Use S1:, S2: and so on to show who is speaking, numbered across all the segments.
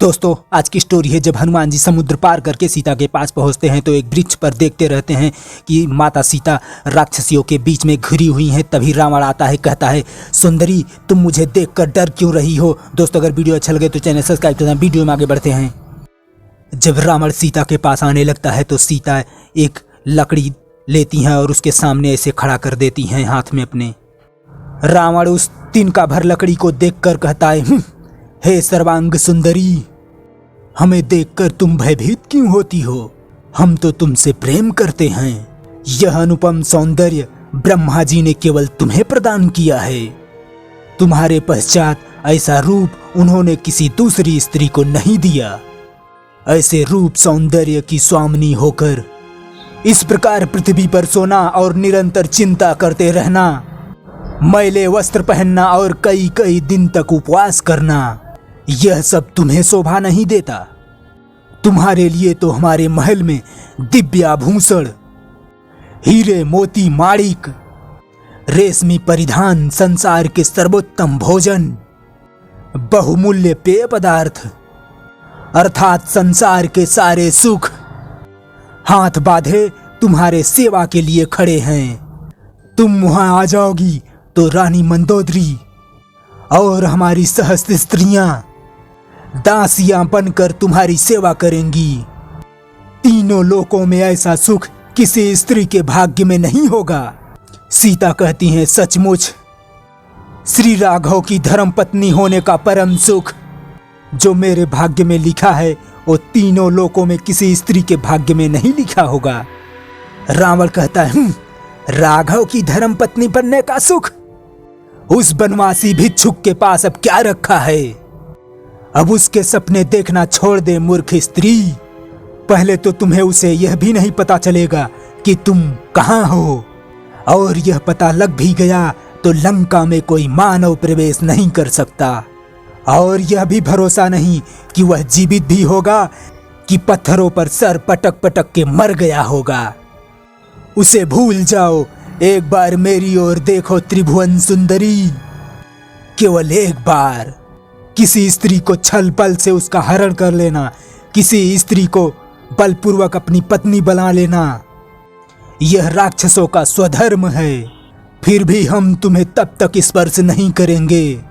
S1: दोस्तों आज की स्टोरी है जब हनुमान जी समुद्र पार करके सीता के पास पहुंचते हैं तो एक वृक्ष पर देखते रहते हैं कि माता सीता राक्षसियों के बीच में घिरी हुई हैं। तभी रावण आता है, कहता है, सुंदरी तुम मुझे देखकर डर क्यों रही हो। दोस्तों अगर वीडियो अच्छा लगे तो चैनल सब्सक्राइब करना। वीडियो में आगे बढ़ते हैं। जब रावण सीता के पास आने लगता है तो सीता एक लकड़ी लेती हैं और उसके सामने ऐसे खड़ा कर देती हैं हाथ में अपने। रावण उस तिनका भर लकड़ी को देखकर कहता है, हे सर्वांग सुंदरी, हमें देखकर तुम भयभीत क्यों होती हो? हम तो तुमसे प्रेम करते हैं। यह अनुपम सौंदर्य ब्रह्मा जी ने केवल तुम्हें प्रदान किया है। तुम्हारे पश्चात ऐसा रूप उन्होंने किसी दूसरी स्त्री को नहीं दिया। ऐसे रूप सौंदर्य की स्वामिनी होकर इस प्रकार पृथ्वी पर सोना और निरंतर चिंता करते रहना, मैले वस्त्र पहनना और कई कई दिन तक उपवास करना, यह सब तुम्हें शोभा नहीं देता। तुम्हारे लिए तो हमारे महल में दिव्य आभूषण, हीरे मोती माणिक, रेशमी परिधान, संसार के सर्वोत्तम भोजन, बहुमूल्य पेय पदार्थ अर्थात संसार के सारे सुख हाथ बांधे तुम्हारे सेवा के लिए खड़े हैं। तुम वहां आ जाओगी तो रानी मंदोदरी और हमारी सहस्त्र स्त्रियां दासियां बनकर तुम्हारी सेवा करेंगी। तीनों लोकों में ऐसा सुख किसी स्त्री के भाग्य में नहीं होगा। सीता कहती हैं, सचमुच श्री राघव की धर्मपत्नी होने का परम सुख जो मेरे भाग्य में लिखा है वो तीनों लोकों में किसी स्त्री के भाग्य में नहीं लिखा होगा। रावण कहता है, राघव की धर्मपत्नी बनने का सुख उस बनवासी भिक्षुक के पास अब क्या रखा है? अब उसके सपने देखना छोड़ दे मूर्ख स्त्री। पहले तो तुम्हें उसे यह भी नहीं पता चलेगा कि तुम कहाँ हो, और यह पता लग भी गया तो लंका में कोई मानव प्रवेश नहीं कर सकता। और यह भी भरोसा नहीं कि वह जीवित भी होगा कि पत्थरों पर सर पटक पटक के मर गया होगा। उसे भूल जाओ। एक बार मेरी ओर देखो त्रिभुवन सुंदरी। केवल एक बार किसी स्त्री को छल बल से उसका हरण कर लेना, किसी स्त्री को बलपूर्वक अपनी पत्नी बना लेना, यह राक्षसों का स्वधर्म है। फिर भी हम तुम्हें तब तक स्पर्श नहीं करेंगे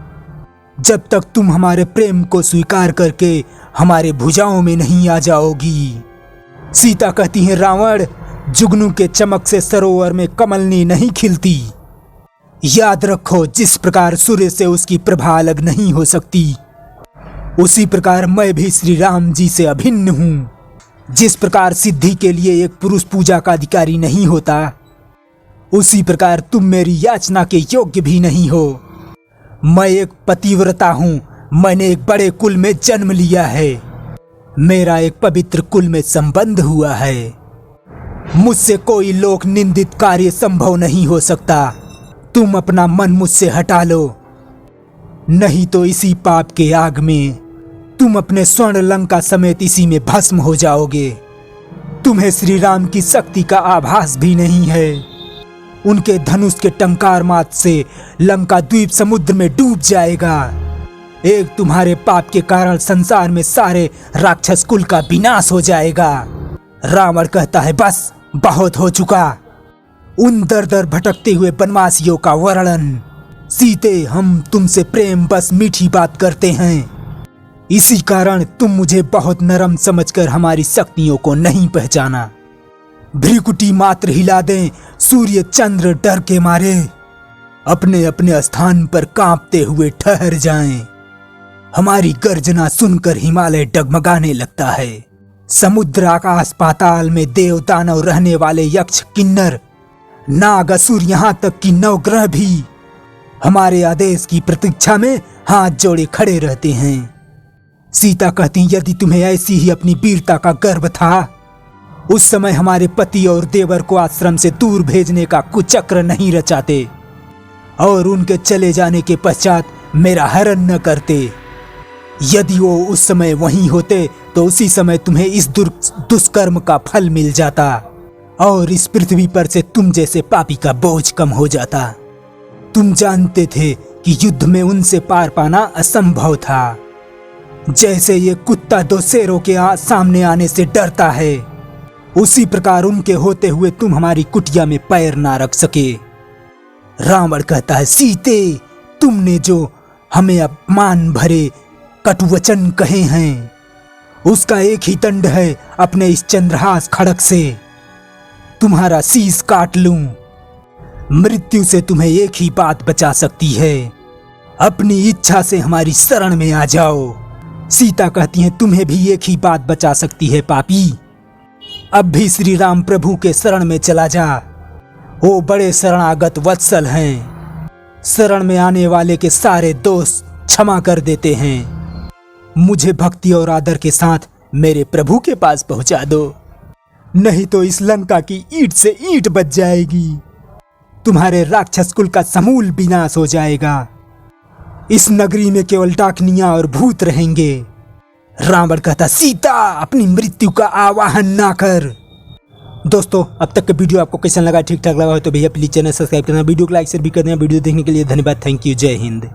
S1: जब तक तुम हमारे प्रेम को स्वीकार करके हमारे भुजाओं में नहीं आ जाओगी। सीता कहती है, रावण, जुगनू के चमक से सरोवर में कमलनी नहीं खिलती। याद रखो, जिस प्रकार सूर्य से उसकी प्रभा अलग नहीं हो सकती, उसी प्रकार मैं भी श्री राम जी से अभिन्न हूँ। जिस प्रकार सिद्धि के लिए एक पुरुष पूजा का अधिकारी नहीं होता, उसी प्रकार तुम मेरी याचना के योग्य भी नहीं हो। मैं एक पतिव्रता हूँ। मैंने एक बड़े कुल में जन्म लिया है। मेरा एक पवित्र कुल में संबंध हुआ है। मुझसे कोई लोक निंदित कार्य संभव नहीं हो सकता। तुम अपना मन मुझसे हटा लो, नहीं तो इसी पाप के आग में तुम अपने स्वर्ण लंका समेत इसी में भस्म हो जाओगे। तुम्हें श्री राम की शक्ति का आभास भी नहीं है। उनके धनुष के टंकार मात्र से लंका द्वीप समुद्र में डूब जाएगा। एक तुम्हारे पाप के कारण संसार में सारे राक्षस कुल का विनाश हो जाएगा। रावण कहता है, बस बहुत हो चुका। उन दर दर भटकते हुए बनवासियों का वर्णन। सीते, हम तुमसे प्रेम बस मीठी बात करते हैं। इसी कारण तुम मुझे बहुत नरम समझकर हमारी शक्तियों को नहीं पहचाना। भ्रिकुटी मात्र हिला दें, सूर्य चंद्र डर के मारे अपने अपने स्थान पर कांपते हुए ठहर जाएं। हमारी गर्जना सुनकर हिमालय डगमगाने लगता है। समुद्र, आकाश, पाताल में देव दानव रहने वाले यक्ष, किन्नर, नाग, असुर, यहाँ तक कि नवग्रह भी हमारे आदेश की प्रतीक्षा में हाथ जोड़े खड़े रहते हैं। सीता कहती, यदि तुम्हें ऐसी ही अपनी वीरता का गर्व था, उस समय हमारे पति और देवर को आश्रम से दूर भेजने का कुचक्र नहीं रचाते और उनके चले जाने के पश्चात मेरा हरण न करते। यदि वो उस समय वहीं होते तो उसी समय तुम्हें इस दुष्कर्म का फल मिल जाता और इस पृथ्वी पर से तुम जैसे पापी का बोझ कम हो जाता। तुम जानते थे कि युद्ध में उनसे पार पाना असंभव था। जैसे ये कुत्ता दो शेरों के सामने आने से डरता है, उसी प्रकार उनके होते हुए तुम हमारी कुटिया में पैर ना रख सके। रावण कहता है, सीते, तुमने जो हमें अपमान भरे कटुवचन कहे हैं, उसका एक ही दंड है, अपने इस चंद्रहास खड़ग से तुम्हारा शीश काट लूं। मृत्यु से तुम्हें एक ही बात बचा सकती है, अपनी इच्छा से हमारी शरण में आ जाओ। सीता कहती है, तुम्हें भी एक ही बात बचा सकती है पापी, अब भी श्री राम प्रभु के शरण में चला जा। वो बड़े शरणागत वत्सल हैं, शरण में आने वाले के सारे दोष क्षमा कर देते हैं। मुझे भक्ति और आदर के साथ मेरे प्रभु के पास पहुंचा दो, नहीं तो इस लंका की ईंट से ईंट बच जाएगी, तुम्हारे राक्षस कुल का समूल विनाश हो जाएगा। इस नगरी में केवल डाकनियां और भूत रहेंगे। रावण कहता, सीता, अपनी मृत्यु का आवाहन ना कर। दोस्तों, अब तक का वीडियो आपको कैसा लगा? ठीक ठाक लगा हो तो भैया प्लीज चैनल सब्सक्राइब करना, वीडियो को लाइक शेयर भी करना। वीडियो देखने के लिए धन्यवाद। Thank you. जय हिंद।